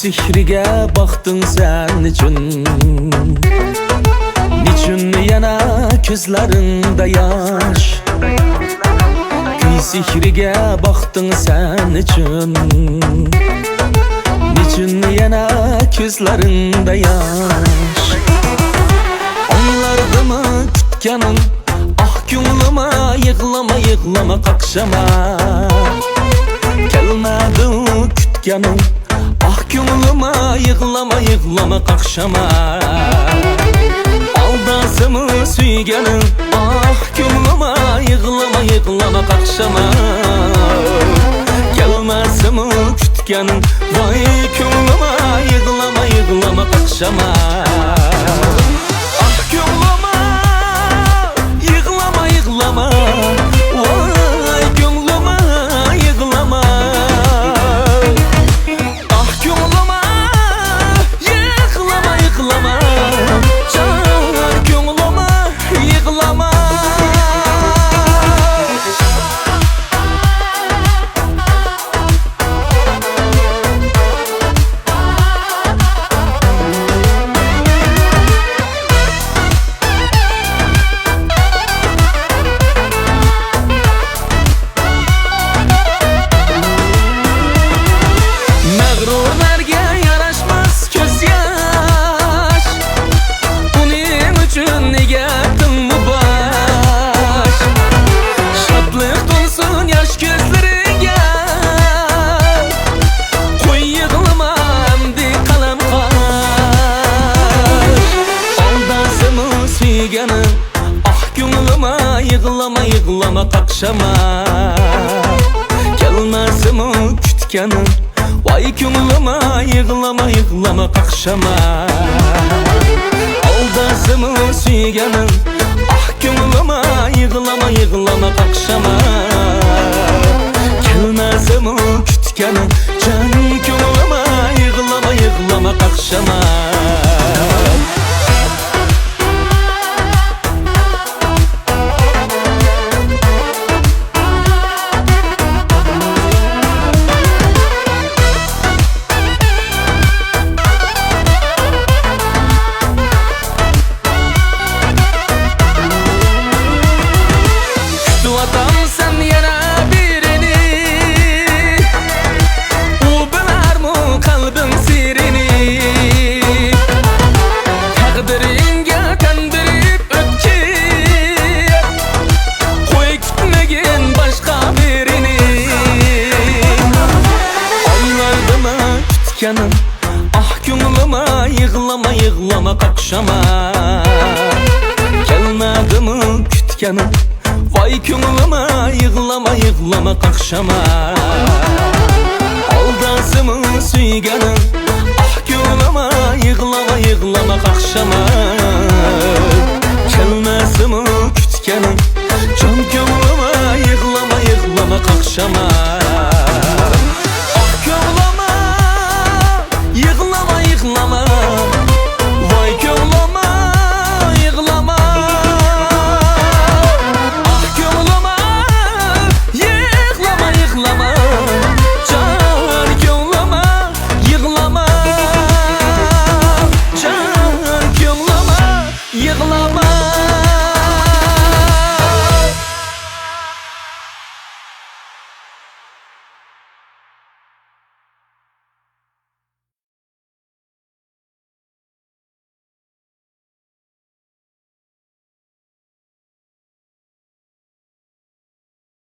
sihriga baxtın sen için. Niçin yana gözlerinde yaş? Kuy sihriga baxtın sen için. Niçin yana gözlerinde yaş? Onlardımı kütkenin, ah gönlüme yığlama yığlama kakşama. Gelmedi kütkenin, ah gönlüme yığlama yığlama kakşama. Aldasımı suygenin, ah gönlüme yığlama yığlama kakşama. Gelmesimi kütkenin, vay gönlüme yığlama yığlama kakşama. Ah gönlüme yığlama yığlama, vay gönlüme yığlama. Ah gönlüme yığlama yığlama, can gönlüme yığlama. Mağrurlarga yaraşmaz göz yaş, buning uchun nega etdimmi baş? Şadlık to'lsin yosh ko'zlaringga, qo'y yig'lama endi qalam qash. Aldasimi suyganim, ah ko'nglima yig'lama yig'lama qaqshama. Kelmasimi kutganim, vay ko'nglima yig'lama yig'lama qaqshama. Aldasimi suyganim, ah ko'nglima yig'lama yig'lama qaqshama. Kelmasimi kutganim, jon ko'nglima yig'lama yig'lama qaqshama. Ah ko'nglima yig'lama yig'lama qaqshama. Kelmadimi kutganim, voy ko'nglima yig'lama yig'lama qaqshama. Aldasimi suyganim, ah ko'nglima yig'lama yig'lama qaqshama. Kelmasimi kutganim, jon ko'nglima yig'lama yig'lama qaqshama.